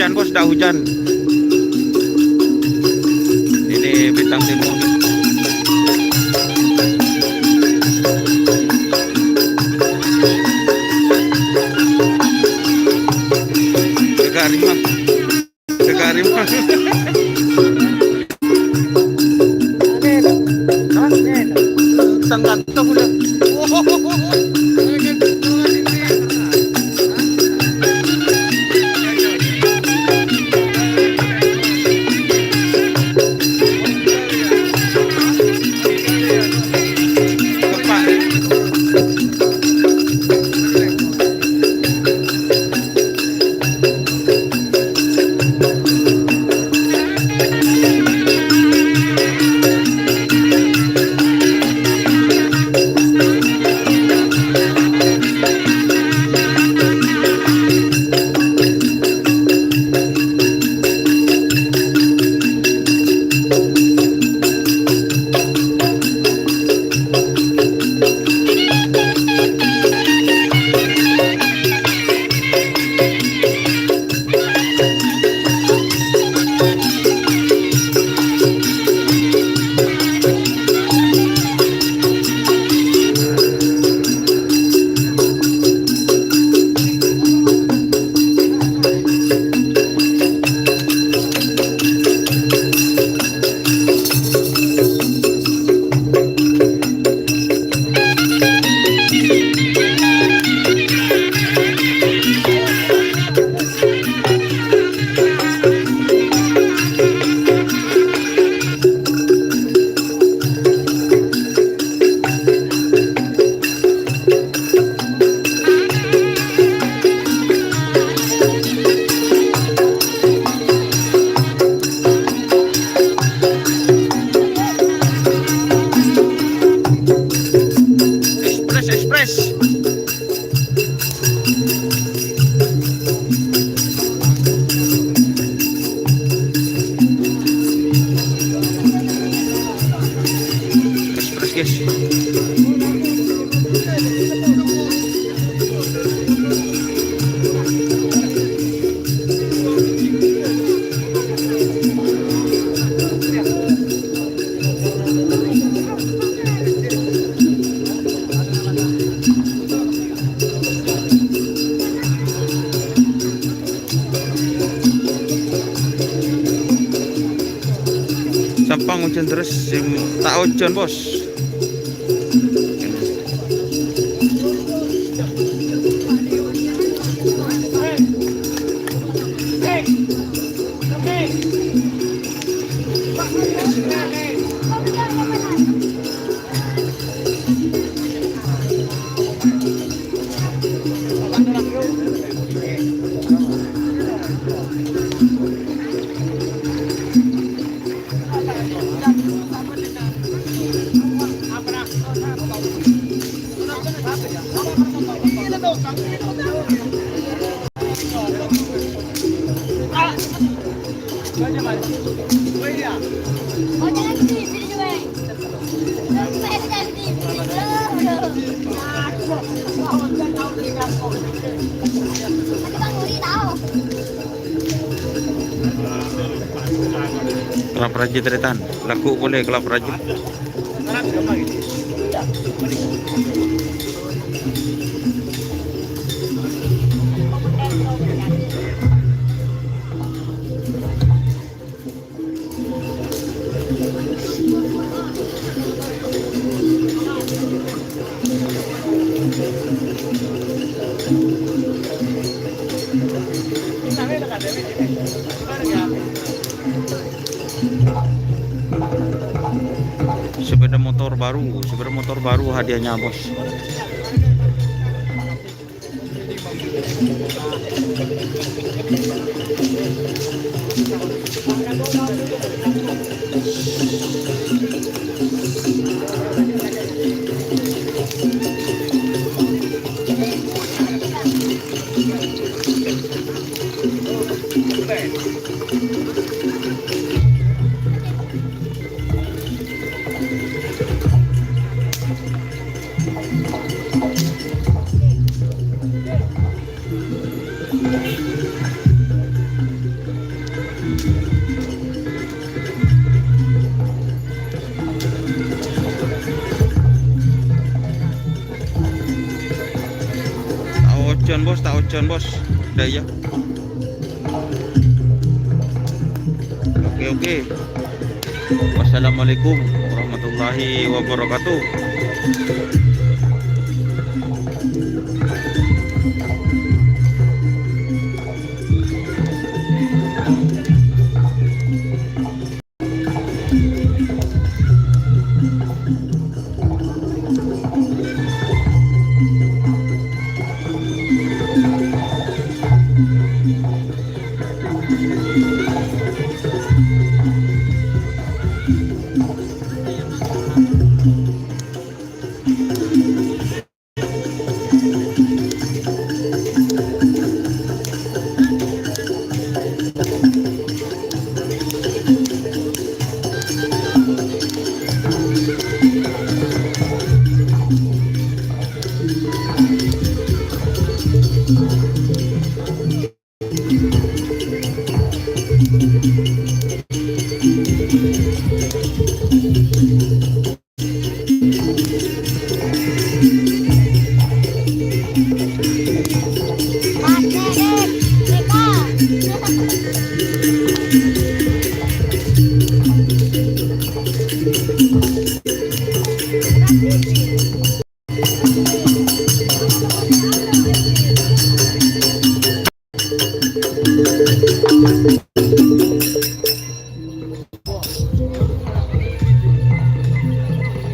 Hujan bos, dah hujan. Ini Bintang Timur. Kekarimah, kekarimah. Tangkap udah. Sampang hujan terus, tak hujan bos. Kelap rajit retan. Laku boleh kelap rajit. Sepeda motor baru hadiahnya bos. Tak ojon bos, udah ya. Oke. Wassalamualaikum warahmatullahi wabarakatuh.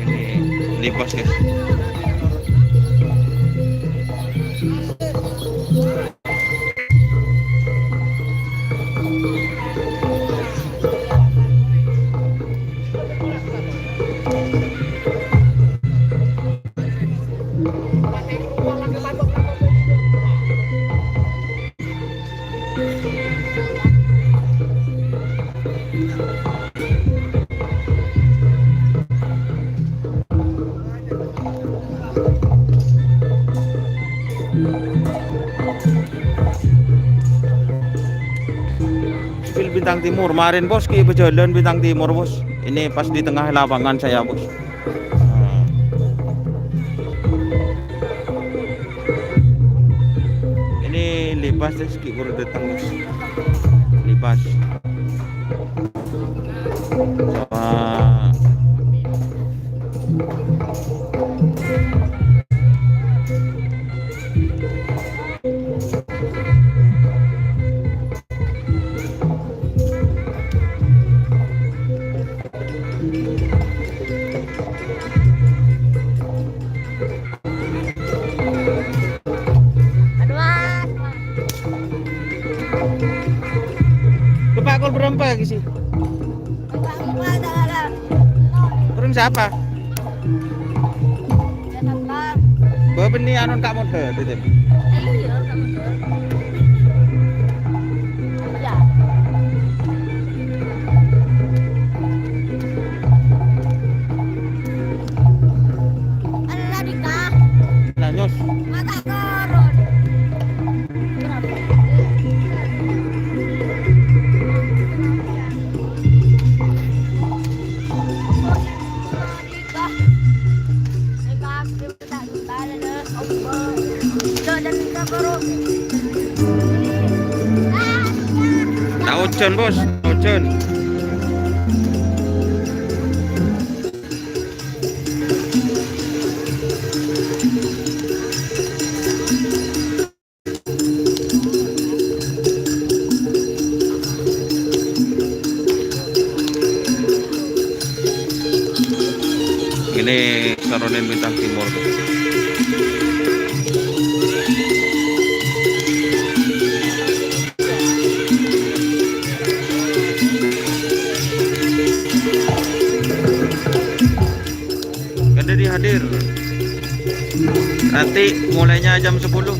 Ini lipas guys. Bintang Timur kemarin bos, ke berjalan Bintang Timur bos. Ini pas di tengah lapangan saya bos. Ini lipas deh, ski baru datang bos. Lipas. Bapak berapa sih? Turun siapa? Bapak ini anon kak mode titip. Iya, kak mode. Iya. Ada Dika. Nanyos. Mata koron. Ocen bos, Ocen. Ini Saronin Bintang Timur. Kan jadi hadir. Nanti mulainya jam 10.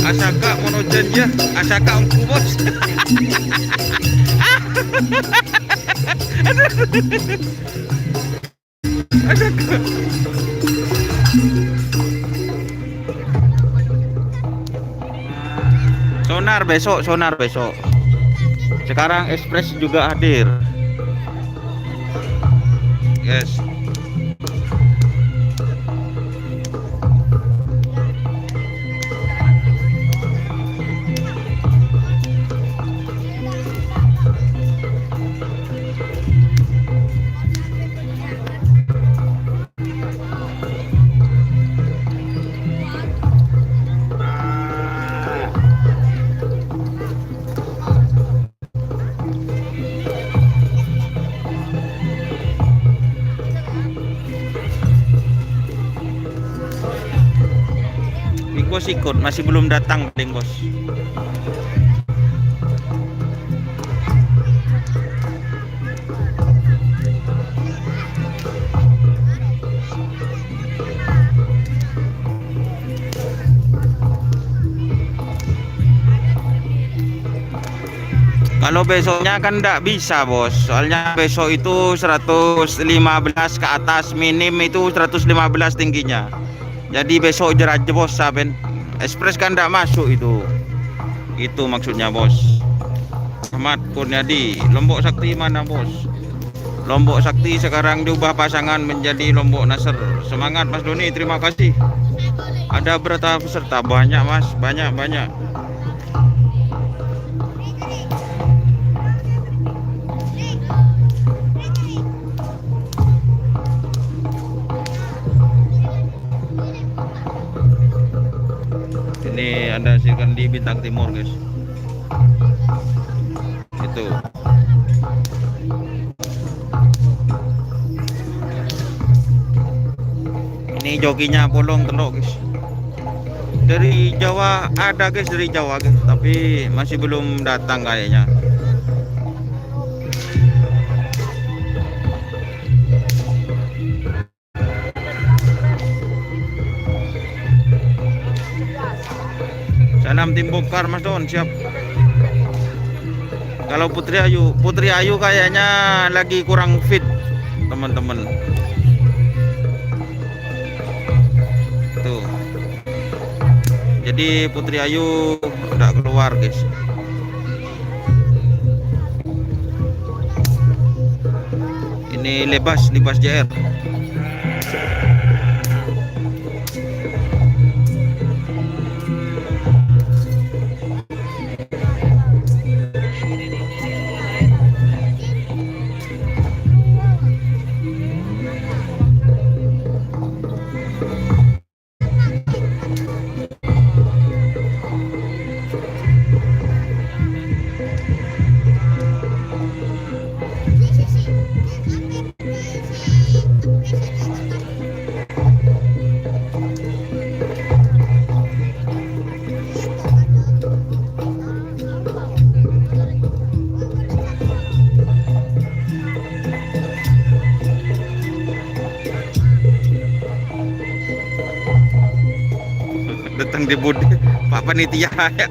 Asaka monojen ya, Asaka ungku bos. Asaka. Sonar besok. Sekarang Express juga hadir. Yes. Big Boss ikut, masih belum datang Big Boss. Kalau besoknya kan enggak bisa bos, soalnya besok itu 115 ke atas, minim itu 115 tingginya. Jadi besok jerat bos saben. Express kan enggak masuk itu. Itu maksudnya bos. Ahmad Kurniadi, Lombok Sakti mana bos? Lombok Sakti sekarang diubah pasangan menjadi Lombok Nasr. Semangat Mas Doni, terima kasih. Ada berapa peserta? Banyak mas, banyak. Ini Anda hasilkan di Bintang Timur guys. Itu ini jokinya Polong Telok guys. Dari Jawa ada guys, dari Jawa guys, tapi masih belum datang kayaknya. Sanam tim bongkar Mas Don, siap. Kalau Putri Ayu kayaknya lagi kurang fit teman-teman. Tuh. Jadi Putri Ayu udah keluar guys. Ini Libas JR. datang di budi Pak Panitia ya.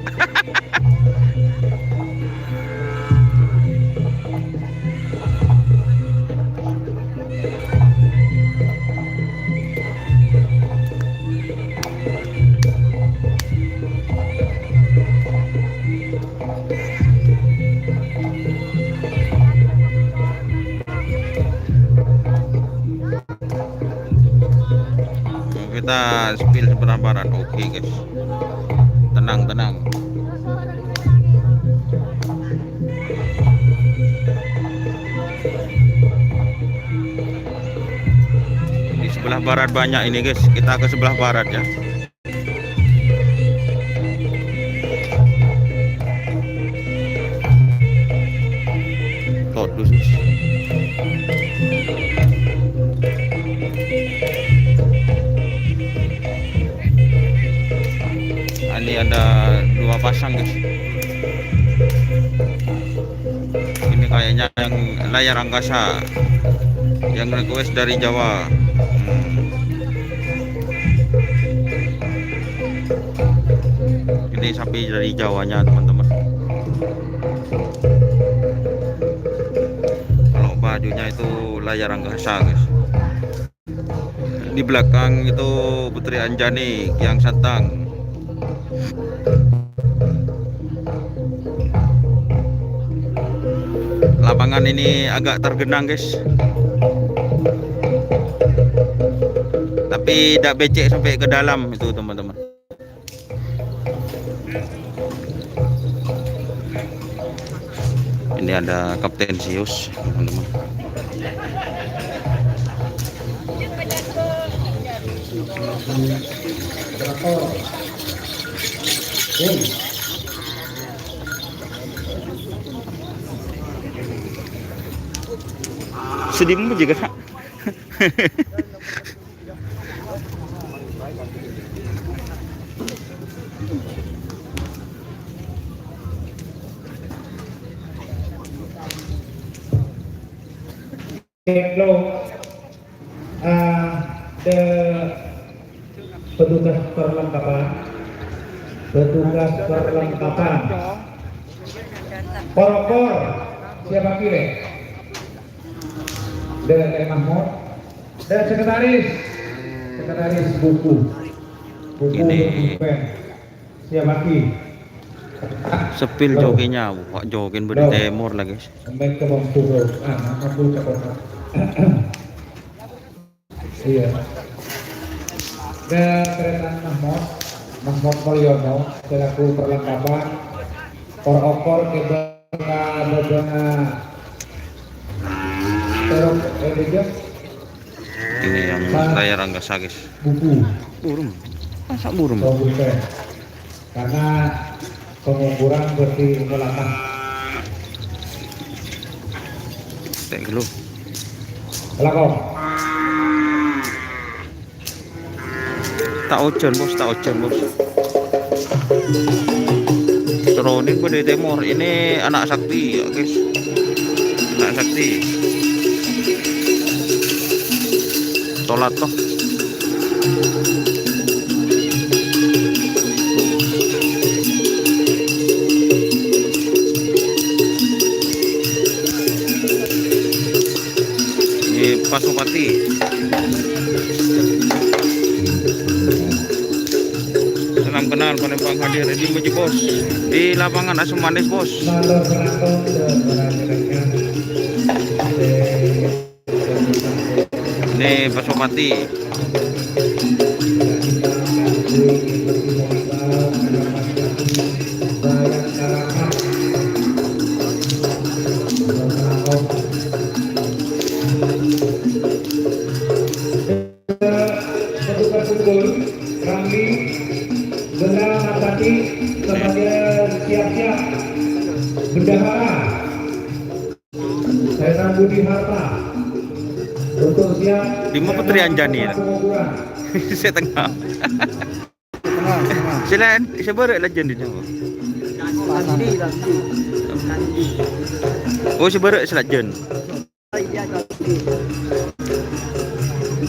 Kita spill sebelah barat. Oke guys, tenang. Di sebelah barat banyak ini guys, kita ke sebelah barat ya. Todus. Ini ada 2 pasang guys. Ini kayaknya yang layar angkasa yang request dari Jawa. Ini sapi dari Jawanya teman-teman. Kalau bajunya itu layar angkasa guys. Di belakang itu Putri Anjani Kiang Santang. Lapangan ini agak tergenang guys, tapi tidak becek sampai ke dalam itu teman-teman. Ini ada Kapten Sius teman-teman. Sedihmu juga nak. Petugas perlengkapan porokor siapa kira dan Mahmud dan sekretaris buku Ini siapa ki sepil joginya Pak jogin beri temor lagi. sampai ke bangku mampu cepat iya dan kereta Mahmud Mulyono selaku perlengkapan porokor kita bagaimana Ini yang layar angkasa guys. buku Burung, masa burung? karena pengukuran berarti melangkah Tek dulu. kelakon Tak ojen bos. Teronin pada temor. Ini anak sakti ya guys. Anak sakti. Sholat toh. Ini Pasopati. Salam kenal penumpang hadir di Muji bos. Di lapangan Asam Manis bos. Ini Pasopati. Ramli Benar Natati sebagai siap-siap bendahara saya Budi Harta untuk siap Lima Putri Anjani ya. Saya tengah. Selain sebarang legend di Jawa. Oh sebarang selajen.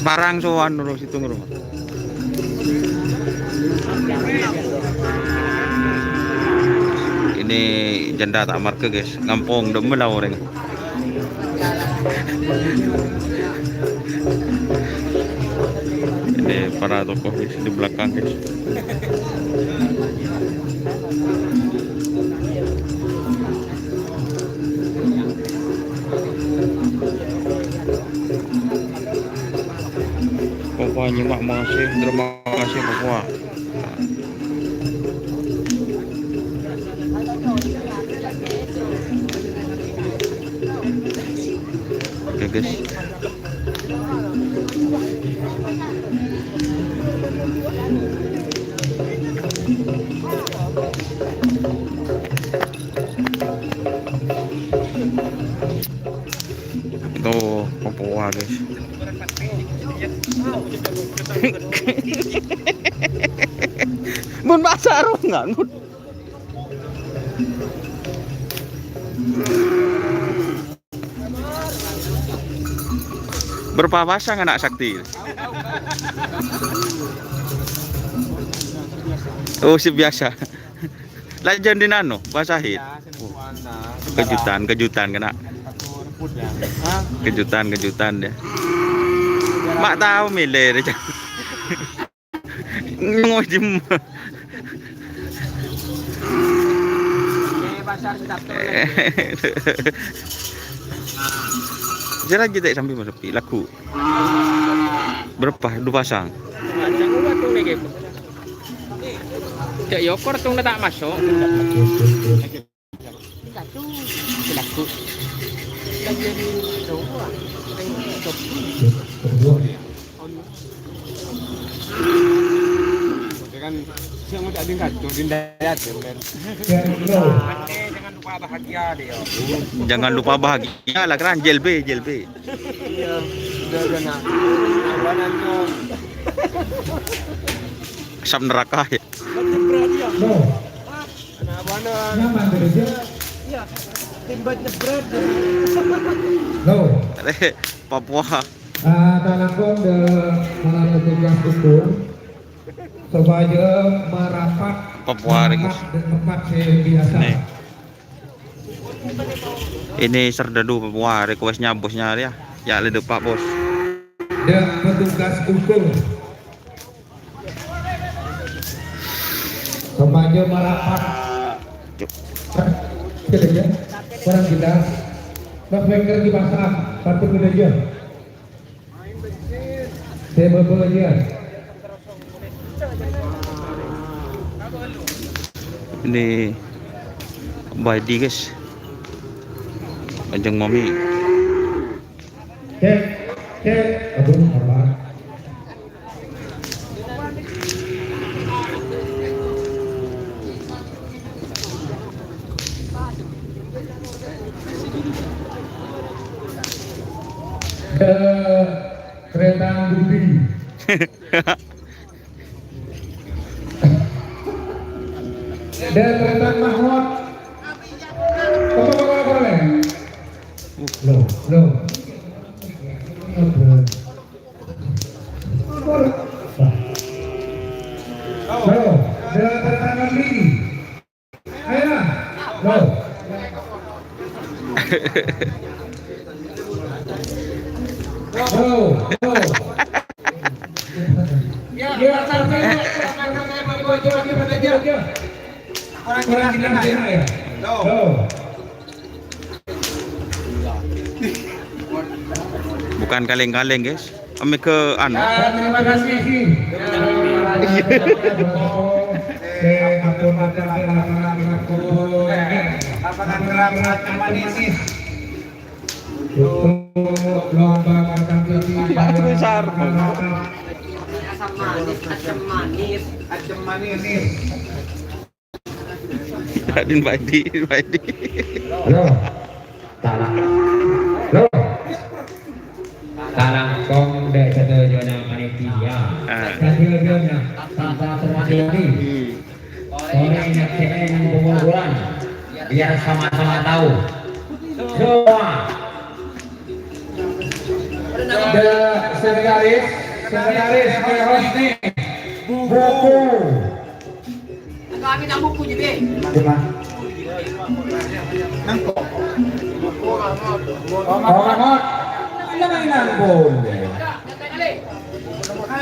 Parang sowan nurung situ nurung. Ini janda tak marke guys, ngampung demen lah orang. Ini para tokoh guys di belakang guys. Papua nyimak masih, terima kasih Papua. Oke guys. Itu Papua guys. Mun bahasa Arungan. Berapa pasang anak sakti? Oh, si biasa. Lajan di nano, basahin. Kejutan kena. Kejutan deh. Mak tahu milih deh. Ngojim. Jarang kita sampai masuk laku. Berapa? 2 pasang. Cek yokor tuh tak masuk. Laku. Kan siang udah ada kacau dindayat jangan lupa bahagia dia. Jangan lupa bahagia lah kan jelbe. Iya, udah nak. Awanan tuh. Asap neraka ya. No. Anak awanan. Nyaman kerja. Iya. Timbat nyebret. No. Papua. Tanangkong de mana tugas ukur supaya merapat Papua guys. tempat biasa. Ini serdadu Papua requestnya bosnya ya. Ya lede Pak Bos. Dan petugas ukur supaya merapat kerja orang kita backpacker di pasar satu kerja saya bekerja. Ini Badi guys. Ajeng mami. Cek aduh apa kereta budi dan kereta mahmud apa boleh lo dan kereta budi ayo lo Bukan kaleng-kaleng guys. Kami ke anu. Terima kasih. Lomba makan besar. Asam manis. Adin Badi. Halo. Halo. Talang kong de setuju na panitia. Setuju na tanpa termati. Oleh NCN Pemuluan biar sama-sama tahu. Semua. Sekretaris host nih. buku. Kami tak buku jadi. Lima. Orang hot. Ini mainan pun.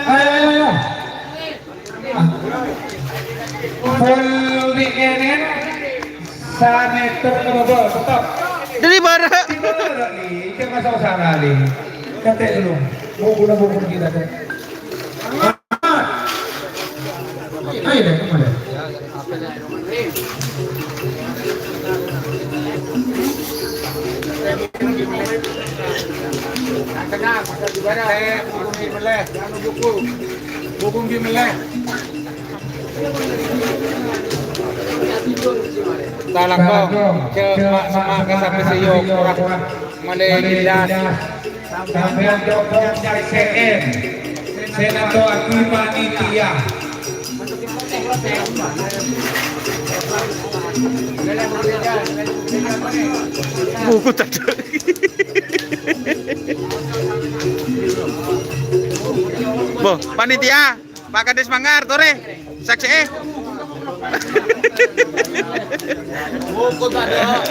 Ayo. Full weekend. Saneter kebobol, tetap. Dari bara. Nih, kita masuk sana nih. Kata dulu. Buku kita teh. Ayo deh, kemana? Buku gimana? Talang ko. Mak sampai sayo kurang Malaysia. Sampai dokter CN. Senator Akui Panitia. Buku tadi. Boh, panitia, Pak Kades Manggar, tore, saksi. Buku tak ada.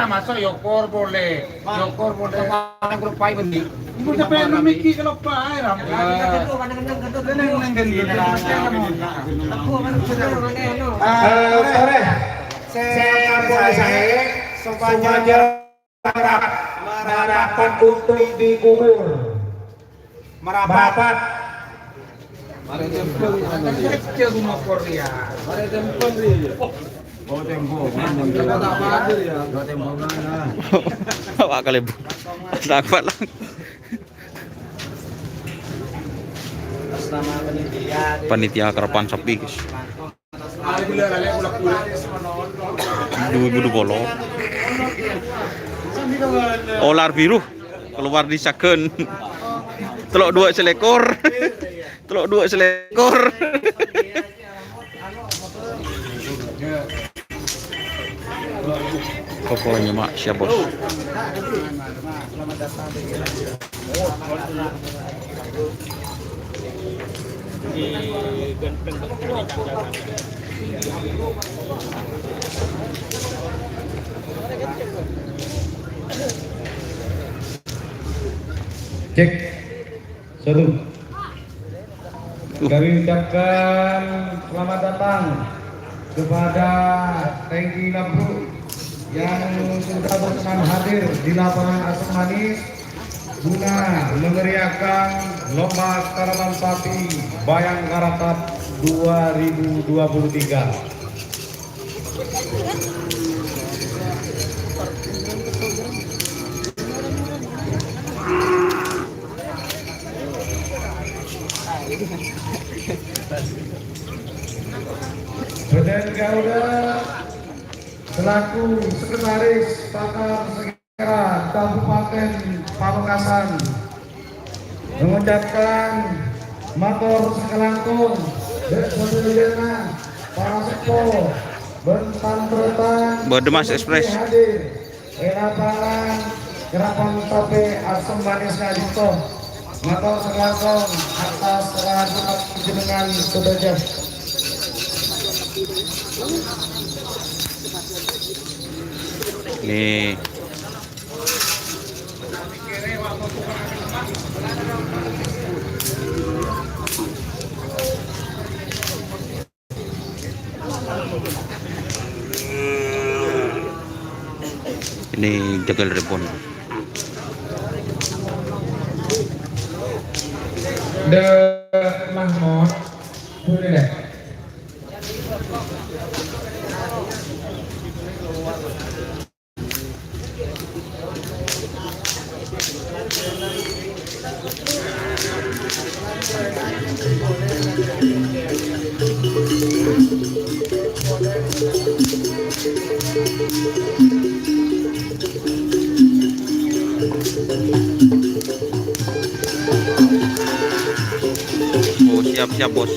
Masuk yokor boleh. Yokor boleh. Grup pai bendi. Kita pengen mikir kalau Pak Ram. Sore. Saya boleh saya semuanya merapat untuk dikubur. Merapat. Mari jempol. Kecil rumah Korea. Mari jempol dia. Oh tempo. Awak kali bu, dapat lah. Panitia karapan sapi guys. Dua bolong. Olar biru keluar di saken. Telok dua selekor. Telok dua selekor. Pokoknya mak siap bos. Cek. Satu. Kami ucapkan selamat datang kepada TNI Lampung yang sudah berkenan hadir di lapangan Asam Manis guna memeriahkan lomba karapan sapi Bayang Karatap 2023. Badan Garuda selaku Sekretaris Pakar Segera Kabupaten Pamekasan mengucapkan matur sekelangkung dan saudara para sepo bentan beretan Bodemas Express lapangan Karapan Sapi Asam Manis Kadito matur sekelangkung atas dengan sedaja. Nih. Ini jagal rebon. The Mahmudพูดได้แหละ Oh, siap-siap, Bos.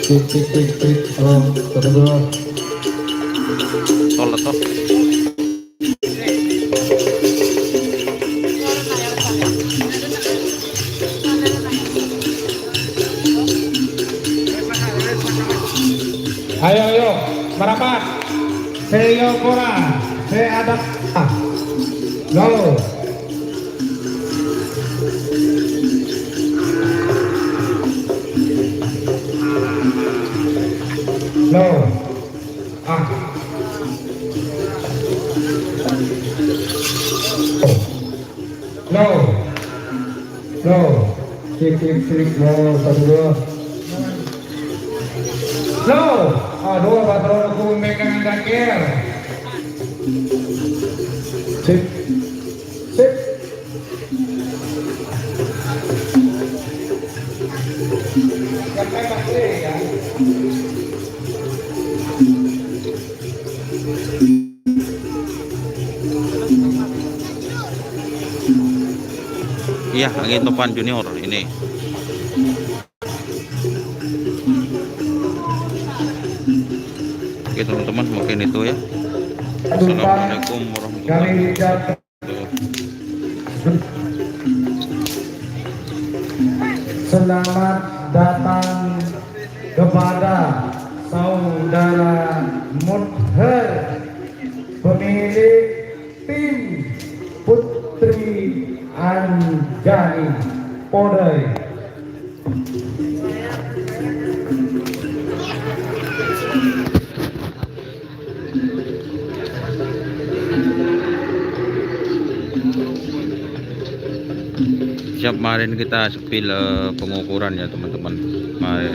Tik. Oh, kedua. Tol toh. Ayo, merapat. Seyo kora, se ada. Go. Go. Go. Tik. Go, kedua. No, dua patron aku megang dakir. Sip. Sampai pasti ya. Iya, angin topan junior ini. Oke teman-teman, mungkin itu ya. Assalamualaikum warahmatullahi wabarakatuh. Selamat datang kepada saudara Muther, pemilik tim Putri Anjani Podai. Siap, kemarin kita spill pengukuran ya teman-teman. Mari.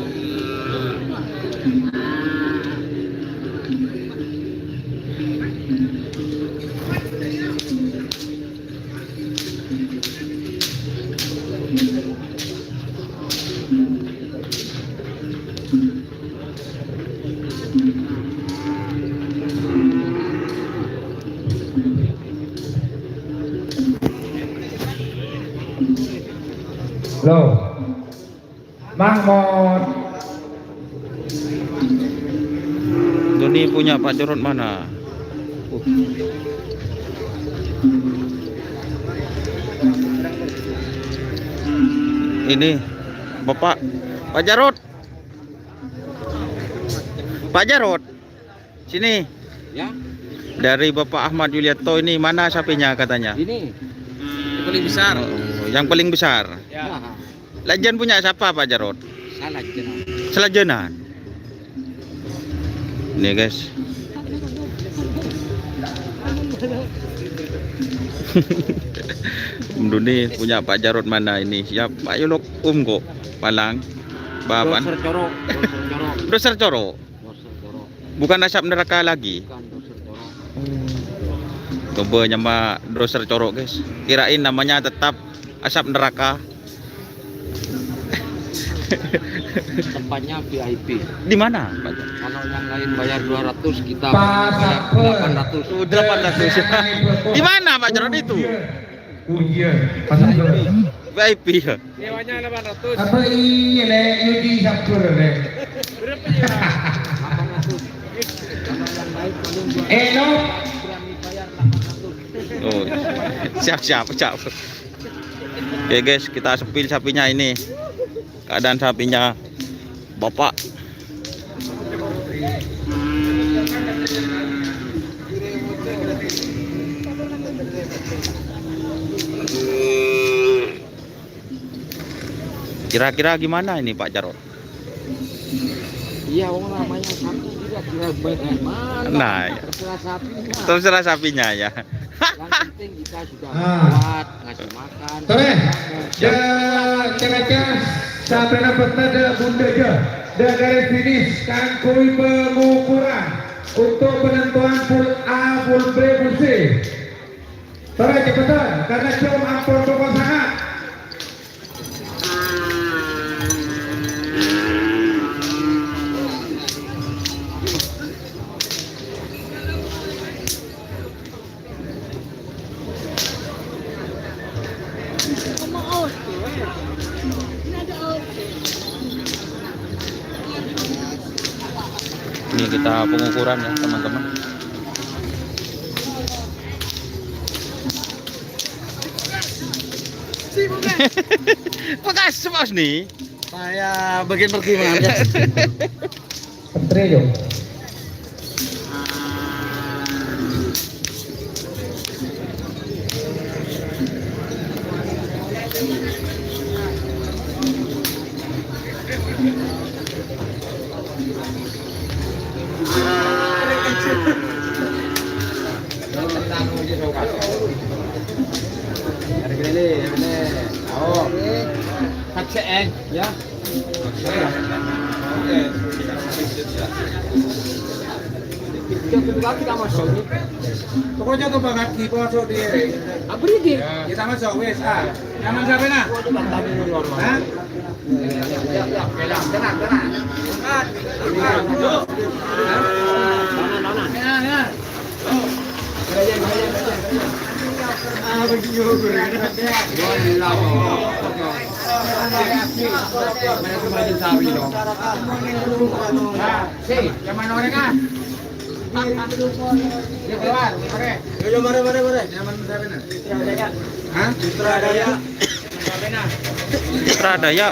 Loh, Mahmud. Doni punya Pak Jarod mana? Ini Bapak Pak Jarod. Pak Jarod. Sini. Ya, Dari Bapak Ahmad Yulianto ini mana sapinya katanya? ini yang paling besar. Oh, yang paling besar. Ya, Lajan punya siapa Pak Jarod? salah jenang. Selajenan. Nih guys. Duni punya Pak Jarod mana ini? Siap Pak Yulok kok Palang. Bapan. Doser coro. Doser coro. Bukan asap neraka lagi. Bukan doser coro. Coba nyama doser coro guys. Kirain namanya tetap asap neraka. Tempatnya VIP. Di mana Pak? Kalau yang lain bayar 200, kita Pak bayar Sapel. 800. 800. Di mana Pak Jarod itu? Iya, pasal VIP ya. Sewanya 800. apa ini le Yudi Sapel le. No. Oh, siap. Oke guys, kita sepil sapinya ini. Keadaan sapinya Bapak. Kira-kira gimana ini Pak Jarod? Iya, orang namanya sapi juga kira bagaimana. Nah, Terserah sapinya. terserah sapinya ya. Yang penting kita sudah Ah. merawat, ngasih makan. Tore, ya kira-kira sampai dapat tanda bunda je. Dan dari finish kangkui pengukuran untuk penentuan pool A, pool B, pool C. Tore cepetan, karena jom ampun pokok sangat. Ini kita pengukuran ya teman-teman. Bekas mas nih. Saya bagian pertimbangannya. Menteri yo. Ya. Kita masuk ni. Pokoknya tuh banget di pojok dia. Abri di. Kita masuk wes ah. Nyaman siapa nak? Hah? Ya, tenang. Sutradaya.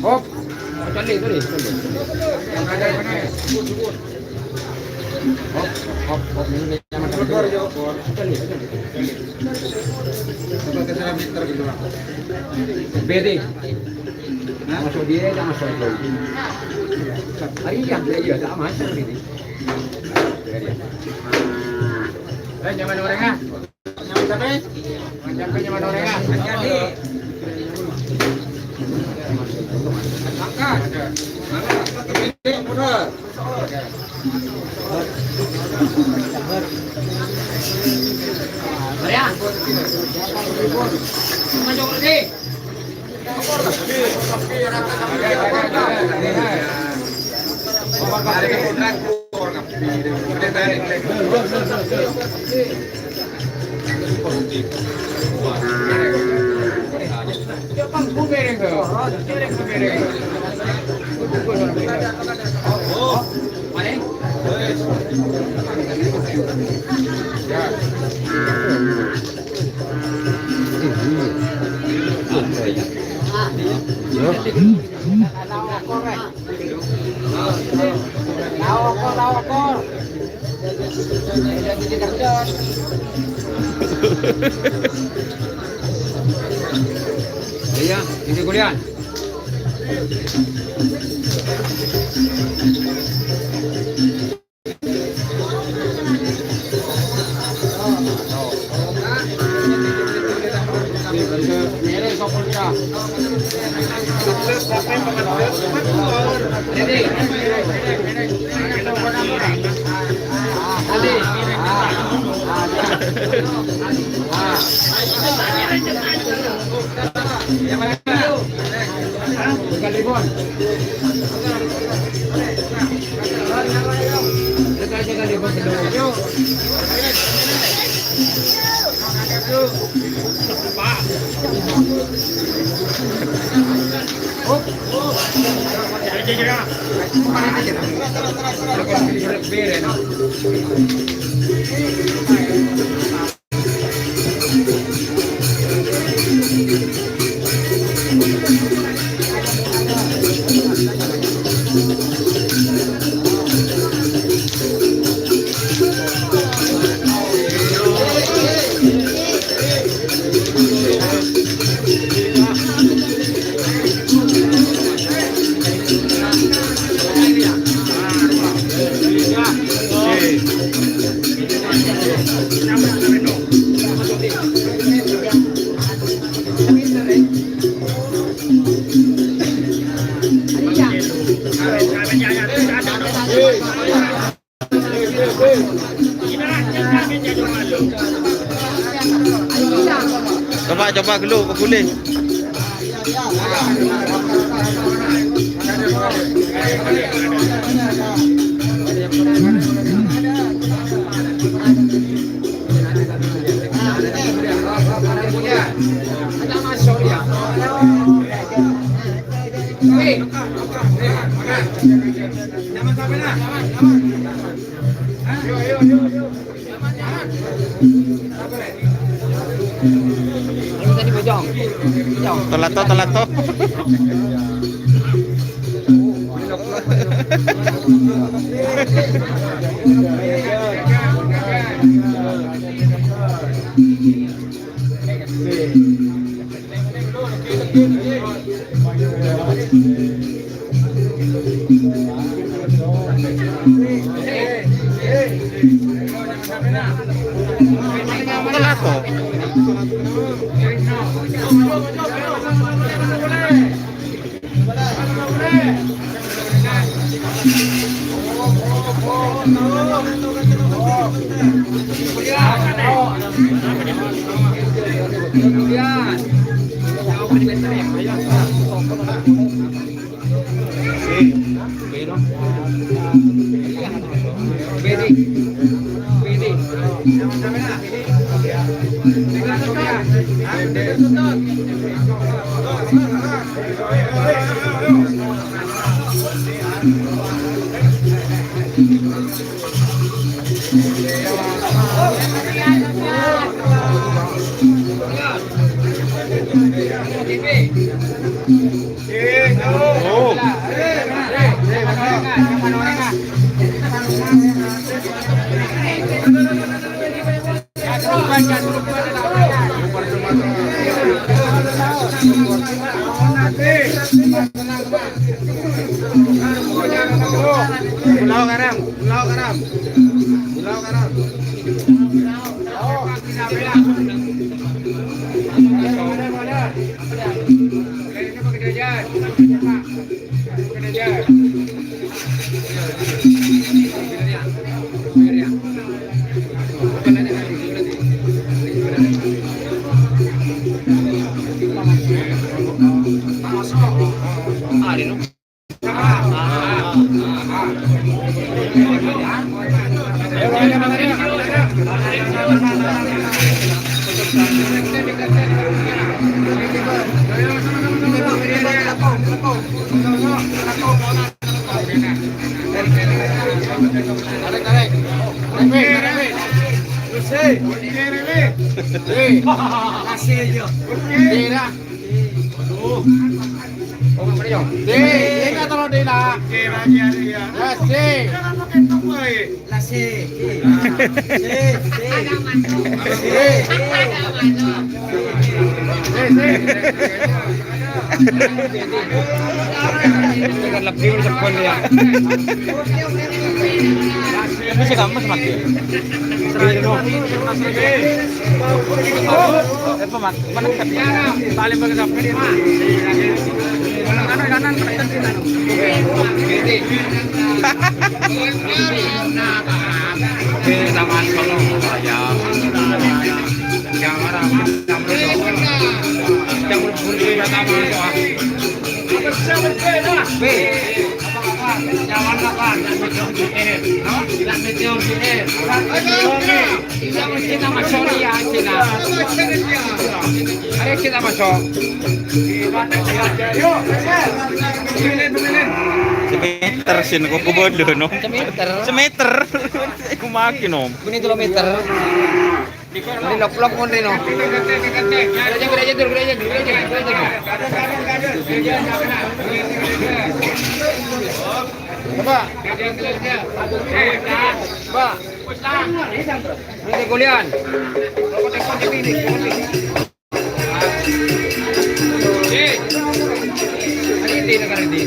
Hop. Cali. Hop. BD. Masuk dia dah masuk itu. Ayah dia tak masuk ini. Nyaman orang ah. Nyaman sampai. Nyaman orang ah. Jadi. Angkat. Mundur. Maria. Maju lagi. Iya, ini kuliah. Coba dulu, boleh. Tolato. Pulau Garam. Kita masuk. Semeter sih kok bodoh no. Semeter. Semeter. Aku makin om. Ini kilometer. Ini lok-lok pun Rino. Gereja tur, gereja. Coba. Coba. Ini kulian. Ini negara ini.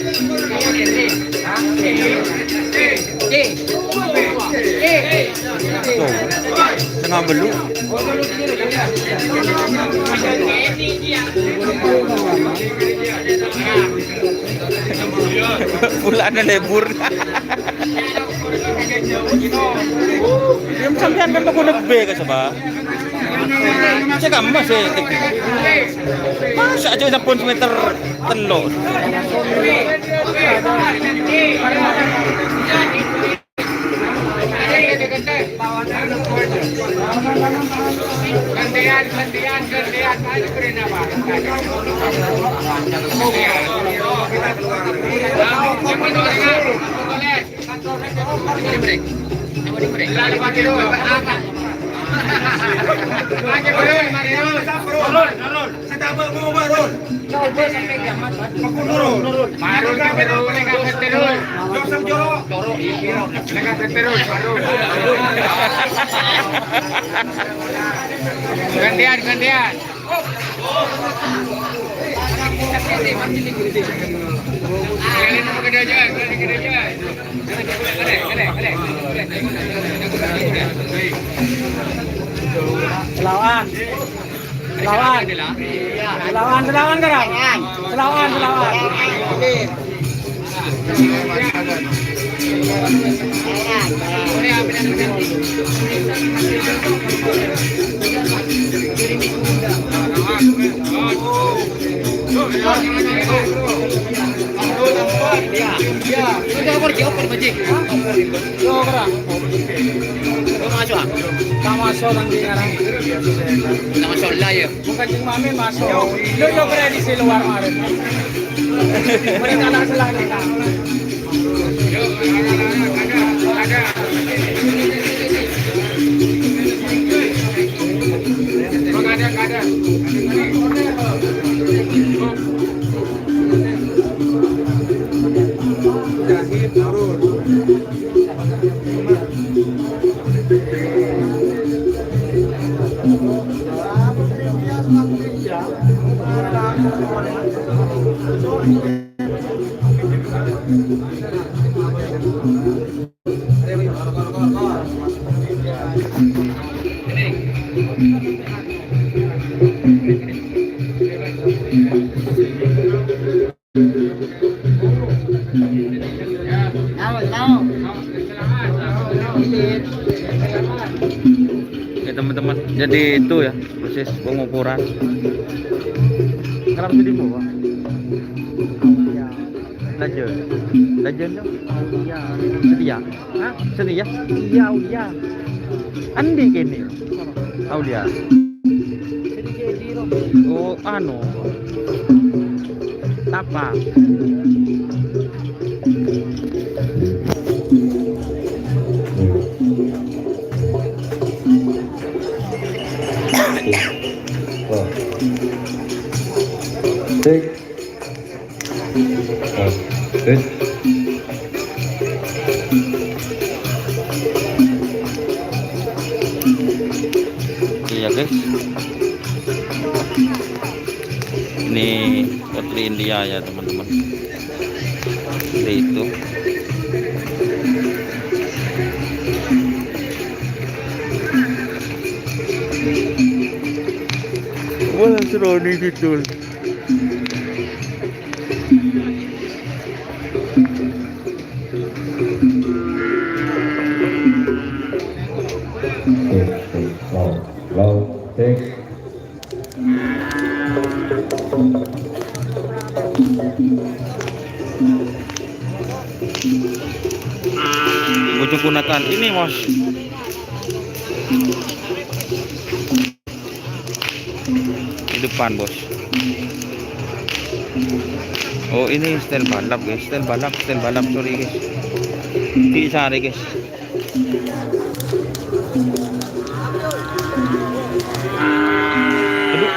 Tuh. Tengah belum. Bulan lebur. Yang sampean kan aku lebih ke sebab. Saya kan masih. Masa aja pun meter telur. Gantian. Selawan sekarang. Selawan. Masuk nanti sekarang. Masuk lah ya. Bukan cuma kami masuk. Lo berani di luar kemarin. Mereka nak selang kita. Ada. Oke teman-teman, jadi itu ya proses pengukuran. Kerap di bawah. Lajen dong. Sedia. Hah? Sedia? Iya. Andi kini. Aulia. Oh, anu. Tapa. Iya guys, ini Putri India ya teman-teman. Seperti itu. Wah seru nih gitu. Ujung gunakan ini mas. Di depan bos. Oh, ini style balap guys, style balap, sorry guys. Di sari guys. Aduh.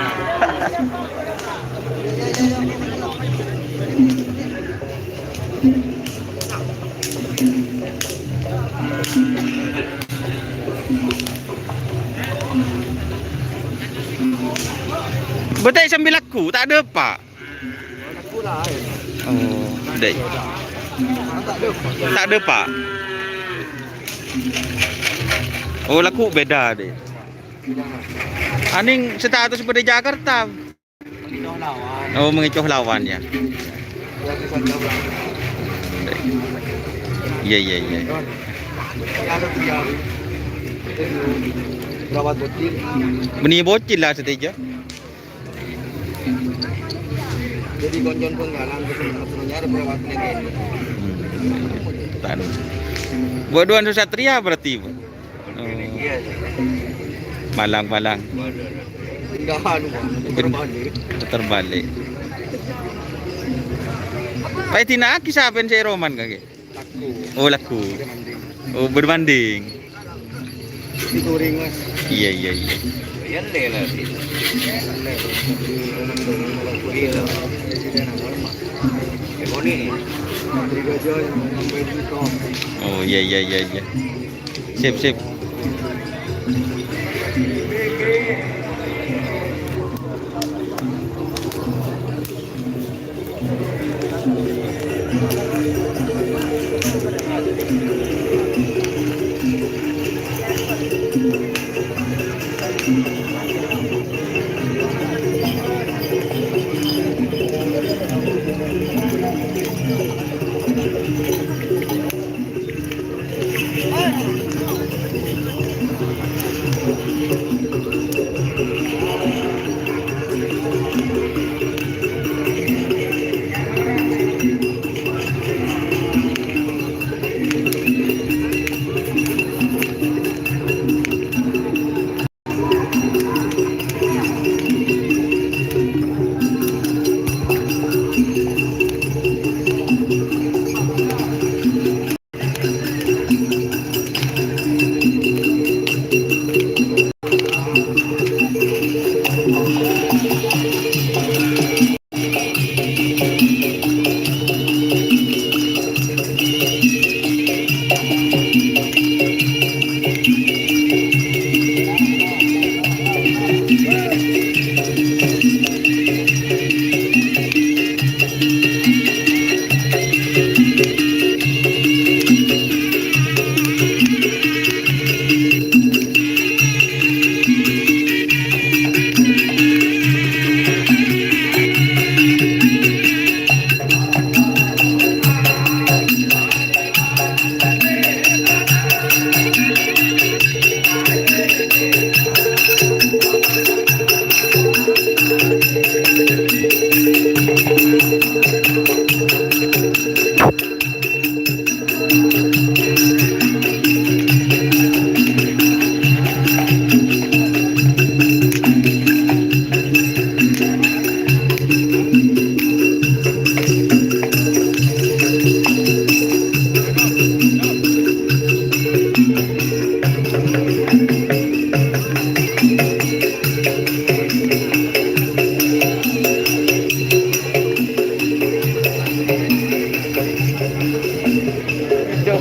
Betul sambil laku, tak ada pak. Oh, dek. Tak ada pak. Oh, laku beda deh. Aning status pada Jakarta. Oh, mengecoh lawannya. Iya, iya, iya. Benih bocil lah seteja. Jadi konjon penggalan sebenarnya ada perawat lagi. Tanu. Bodohan Satria berarti. Oh. Malang. Pindahan terbalik. Terbalik. Pai tina kisaben si Roman kage. Laku. Oh, laku. Oh, berbanding. Dituring mas. Iya. Yan lela sih. Oh, iya. Sip.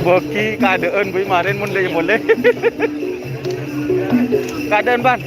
Beki keadaan gue kemarin boleh. Keadaan ban.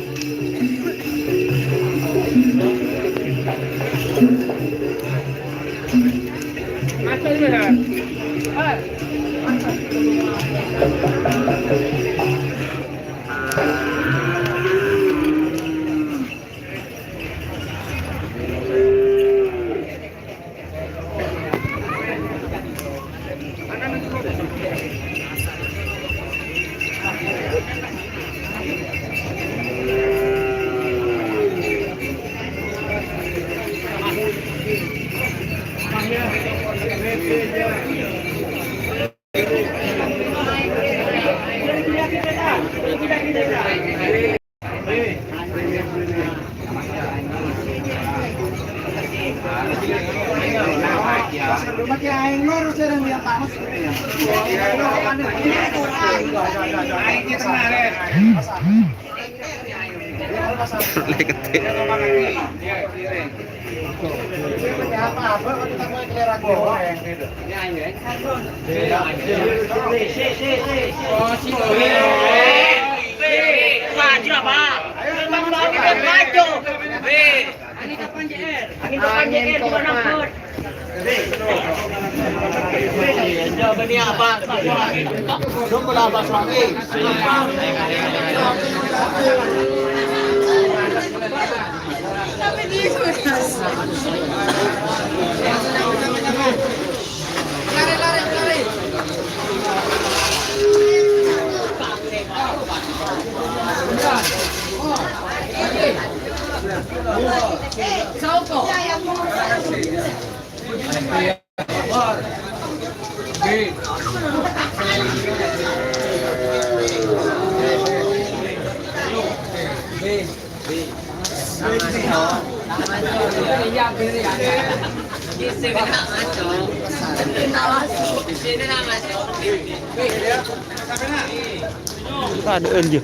Ada aja.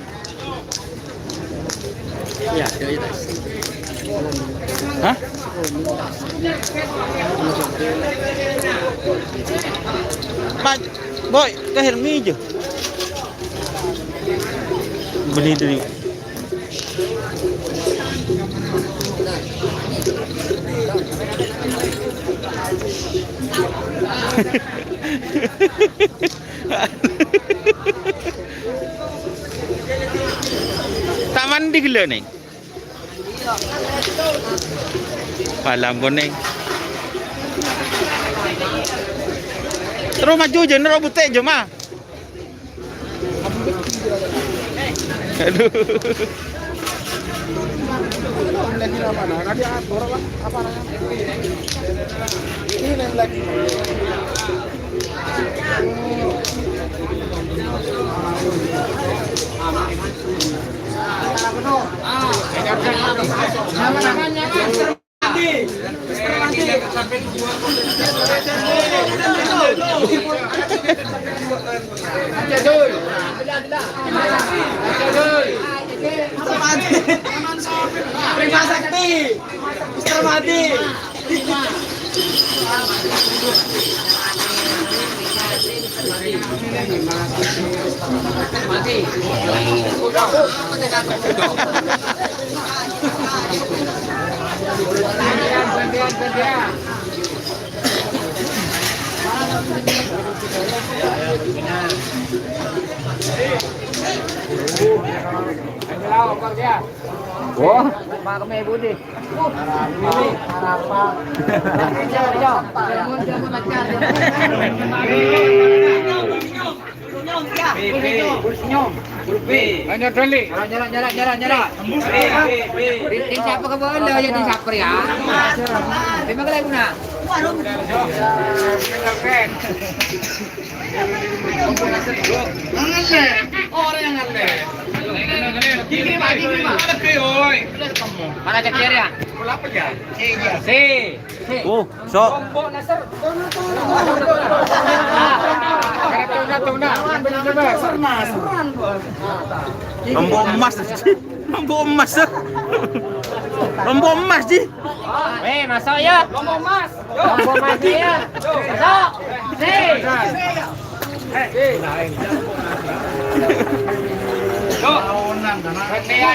Hah? Boy, ke Helmi aja. Beli dari tak mandi gila nih. Palang goneng. Terus maju aja, nerobot aja mah. Aduh. Prima Sakti, Mr. Mati. Wah, Pak Keme Budi. Harapan. Tim siapa ke bawah? Tim siapa ya? Terima kasih Guna. Orang yang ngeles. Mana cekir ya? Si. Oh, sok. Rombok emas. Rombok emas. Rombok emas sih. Masuk ya. Lombok emas ya. Masuk. Si.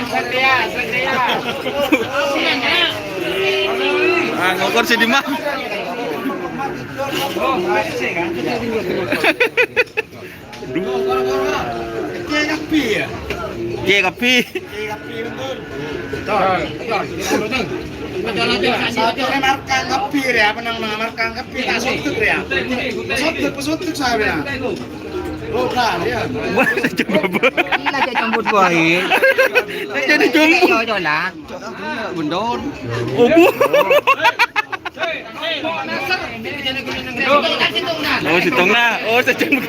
Gantian. Ah, ngokor si Dimah. Ye kapi. Markang kepir ya, markang kepir. Pesutut saya. Oh, nah, ya. Boleh coba. Ini lagi campur buahin. Jadi jumbo. Coba lah. Bendon. Oh, bu. Oh, si Tongna. Oh, saya cuma.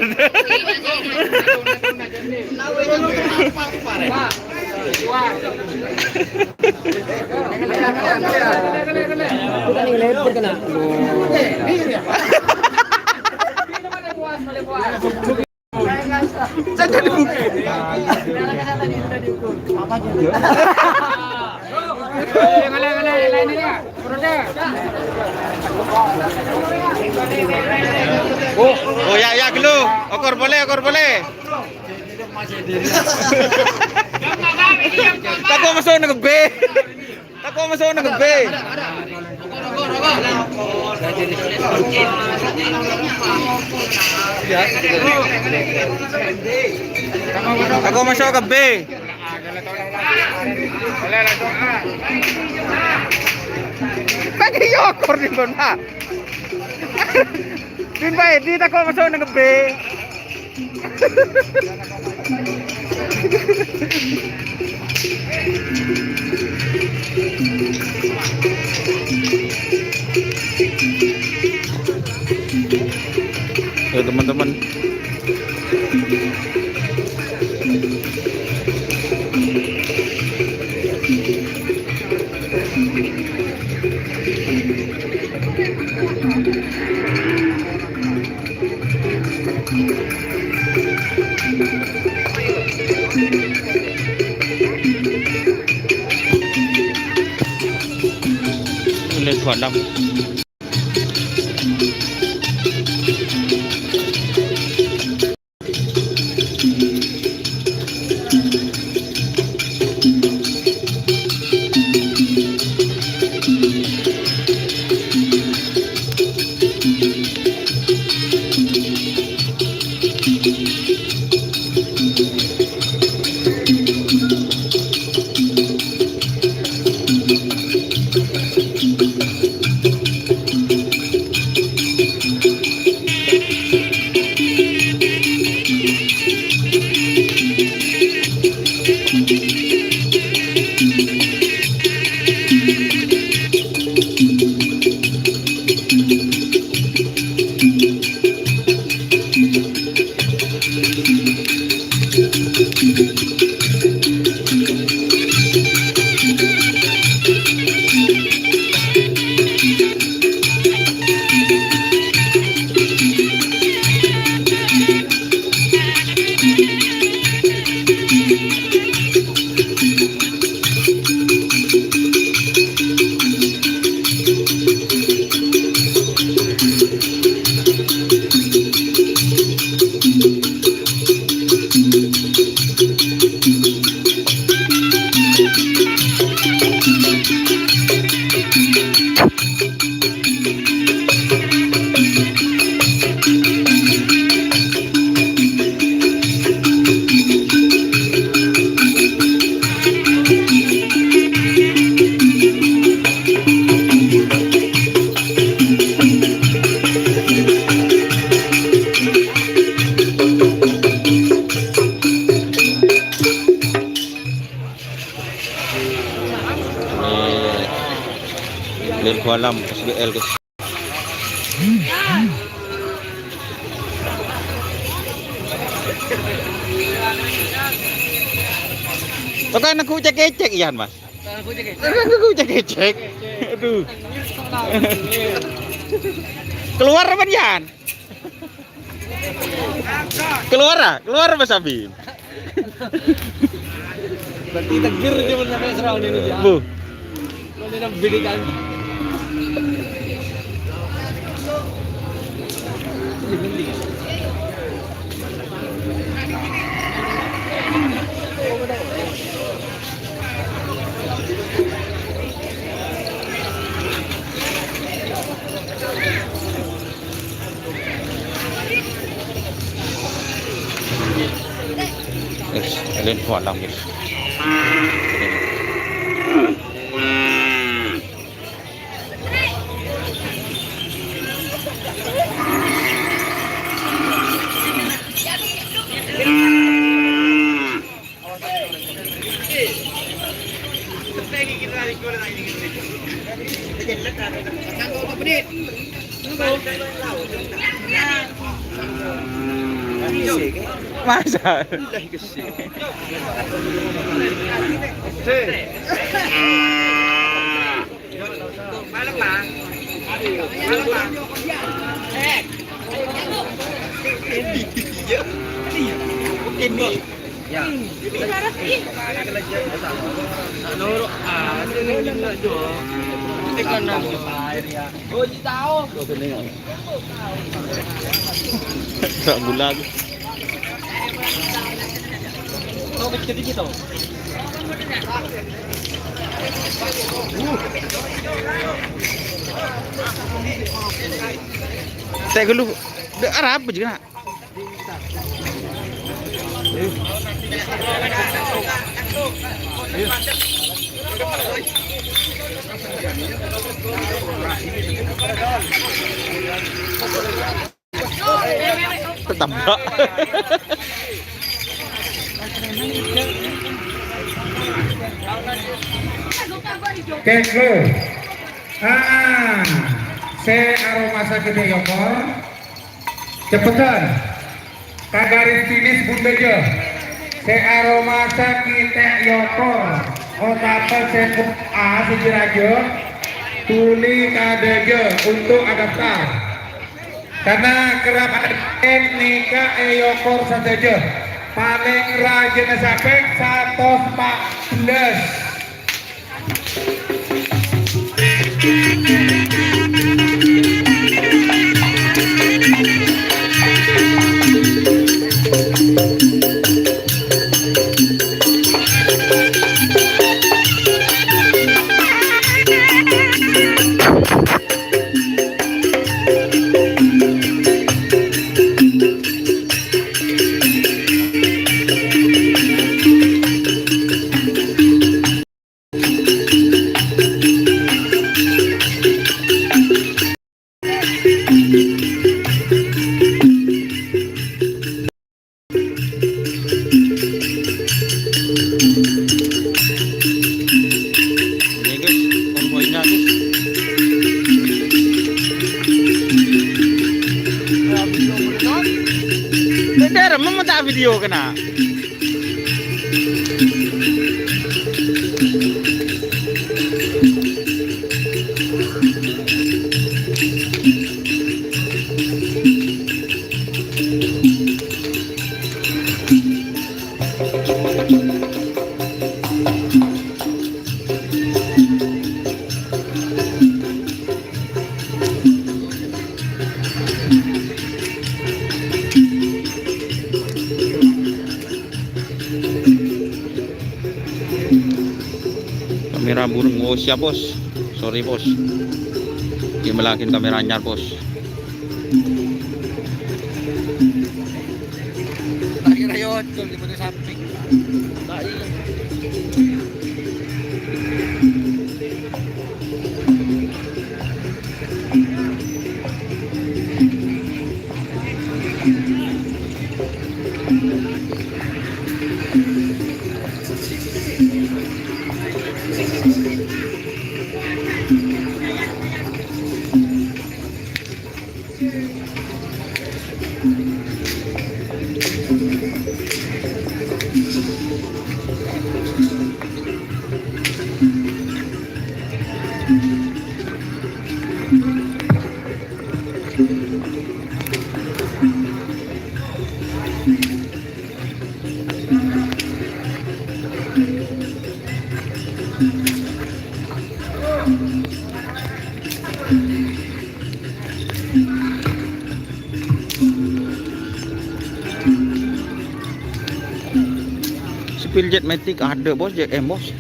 Saya jadi bukti. Oh ya ya gelo. Okor boleh, okor boleh. Tak kau masuk nak B. Tak kau masuk nak B. Tak kau masuk ke B. Bagi okor di mana? Din baik, di tak kau masuk nak B. Ya teman-teman. Lên khoảng 5. Len Kuala Lam SBL guys. Kan aku cek-cek Ian Mas. Aku cek-cek. Aduh. Keluar apa Ian? Keluar Mas Abi. Berarti tegir dia sampai serau ini ya. Bu. Ini nak bidikan. Lên Kuala Lam guys. Masa? Tak bulag. Saya dulu Arab juga. Tetap. Keklo. Saya aroma sakit yoko. Cepetan. Kagaris finish bundejo. Saya aroma sakit yoko. Otapa sekut A sejerajo. Tuli kadejo untuk adaptar. Karena kerap ada nikah yoko satejo. Paling rajin sampai 114. Bener, mama tak video kena. Kamera burung, oh siap bos, sorry bos, dimelakin kameranya bos. Lagi rayot, di putus samping. Spill jet matic ada bos, jet M bos.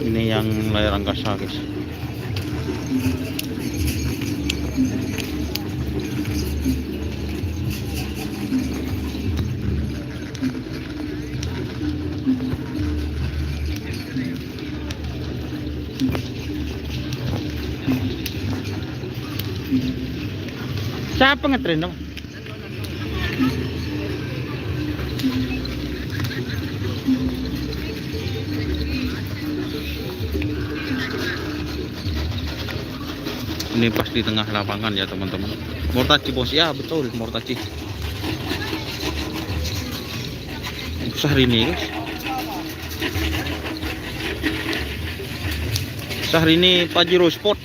Ini yang layar angkasa guys. Siapa ngetren dong? Ini pas di tengah lapangan ya teman-teman. Mortaci bos, ya betul Mortaci. Syahrini guys. Syahrini Pajero Sport.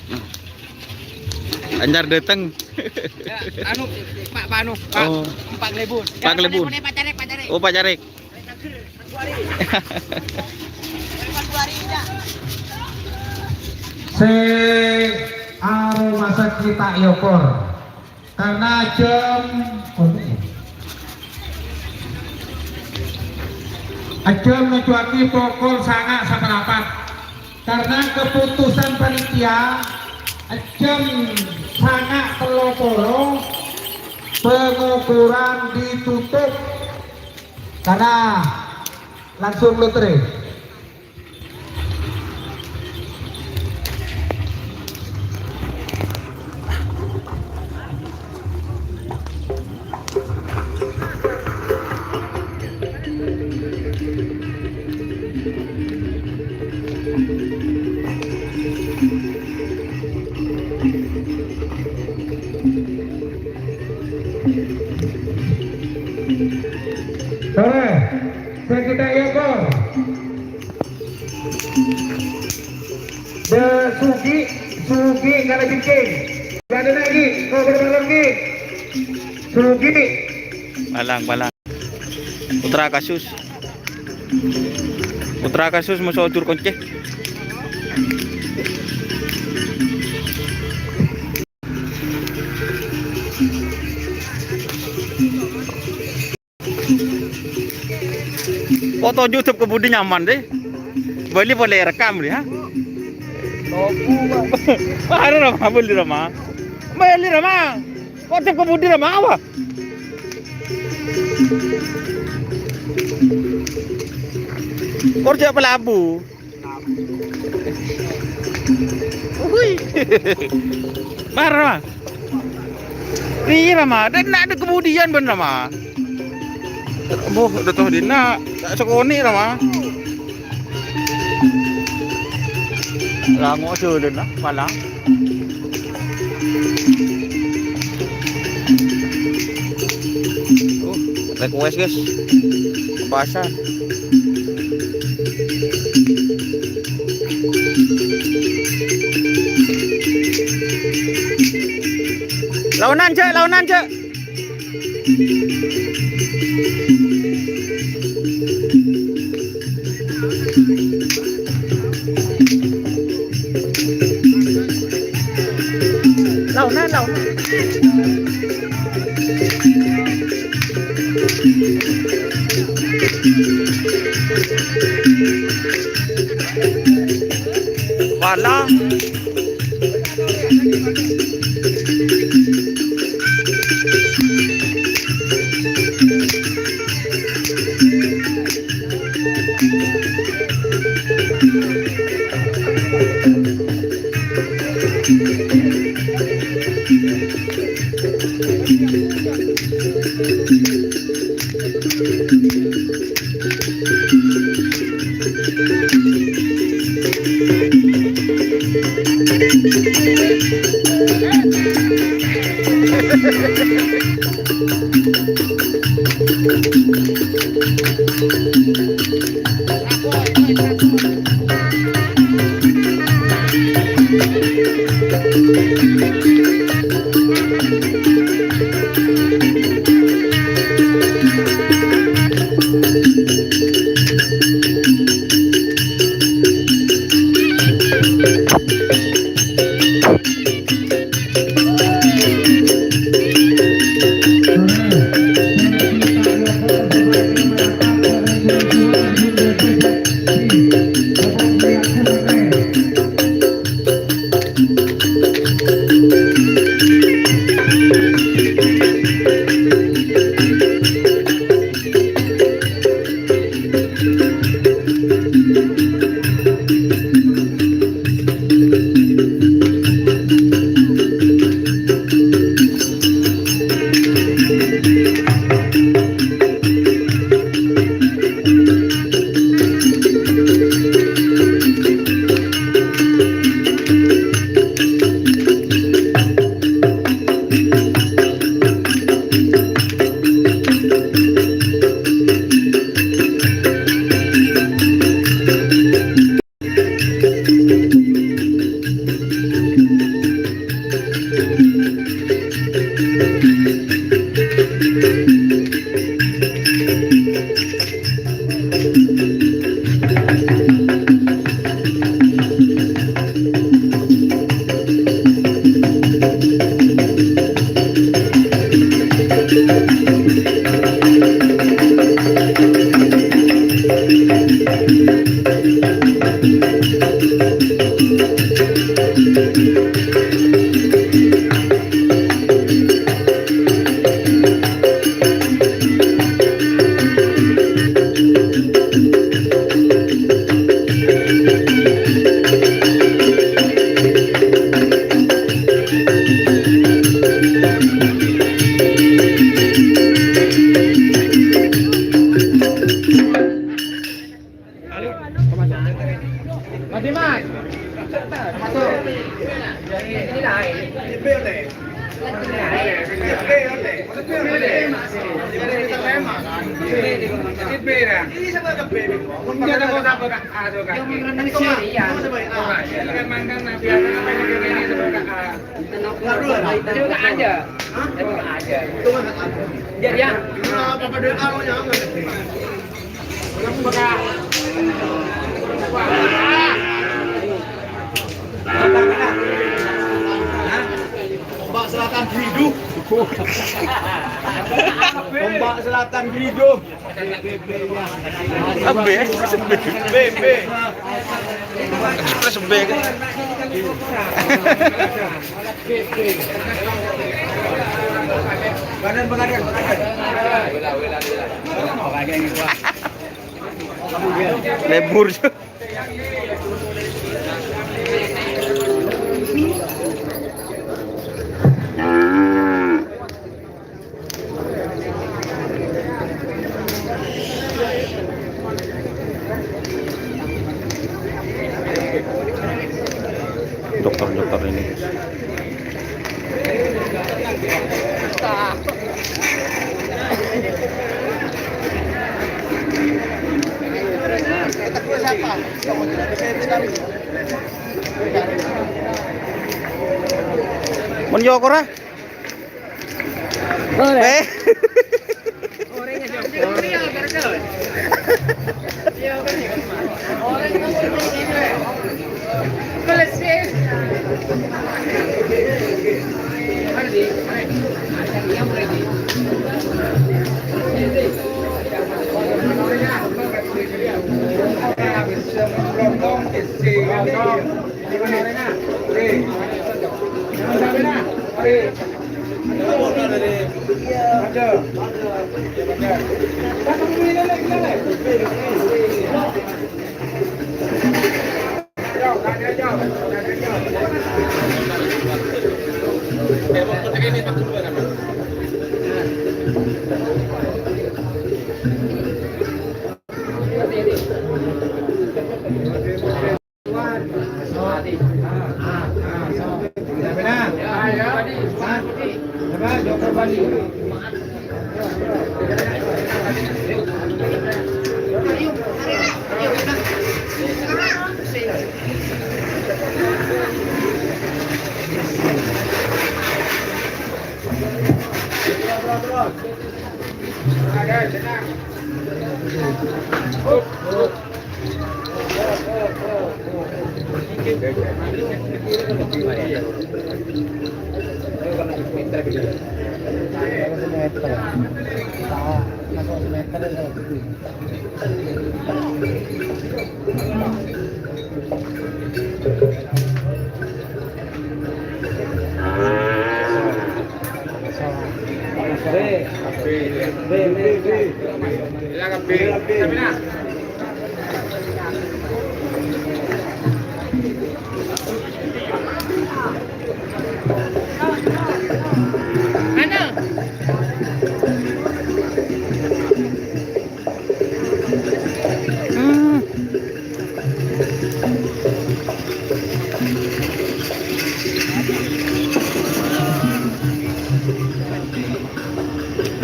Anyar datang. Ya, anu, Pak Anu, Pak. Oh. Pak Glebun. Pak Glebun. Pak Jarek, Pak Jarek. Oh Pak Jarek. Aroma kita yokor karena jam mencuati pokok sangat sependapat karena keputusan panitia jam sangat peloporo pengukuran ditutup karena langsung lotre. Sore, kita yokor. The Sugi kalau bikin. Gak ada lagi, kau berbalon lagi. Sugi. Balang. Putra kasus masuk ujur konce. Foto YouTube ke Budi nyaman deh. Boleh rekam deh, ha? Baru ramah boleh ramah. Boleh ramah. Foto ke Budi ramah apa? Kerja pelabu. Hui. Baru ramah. Iya ramah. Dan nak ada kemudian benar ramah. Boh, udah tahu dina, tak sekoni lah mah. Lango sudah lah, malang. Request guys, pasar. Launan cek. Launan. Wala. Ini sama ke B. Hindi na ko dapat aso ka. Yung mga nang siri yan. Kan mangkan na biasa apa ini sebagai Itu kan aja. Itu kan aja. Jadi ya. Ombak selatan hidup. Ombak selatan hidup. B, B. Express B kan. Badan. Lebur. Dokter ini. Mon Yokora. Boleh.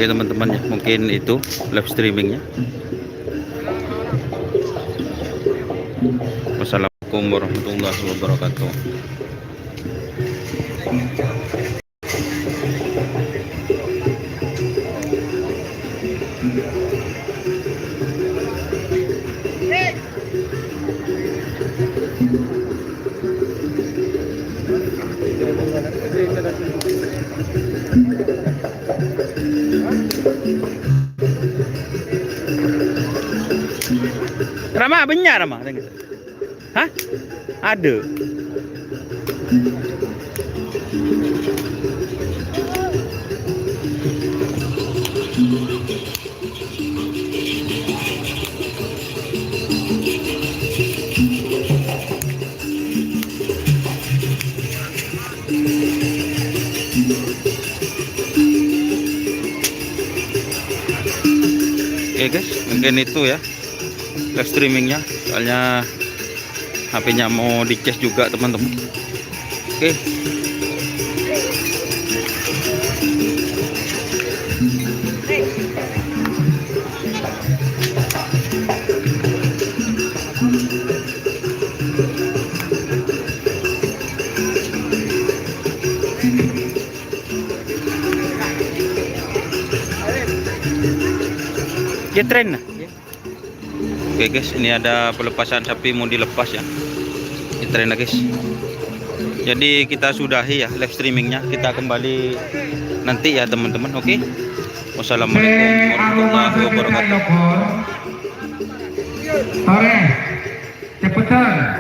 Oke teman-teman ya, mungkin itu live streamingnya. Wassalamualaikum warahmatullahi wabarakatuh. Rama benyar Rama. Hah? Ada. Oke guys, mungkin itu ya live streamingnya, soalnya HP-nya mau dicas juga teman-teman. Oke. Dia tren. Oke guys, ini ada pelepasan sapi mau dilepas ya. Dia tren guys. Jadi kita sudahi ya live streamingnya. Kita kembali nanti ya teman-teman. Oke. Wassalamualaikum warahmatullahi wabarakatuh. Sore, cepetan.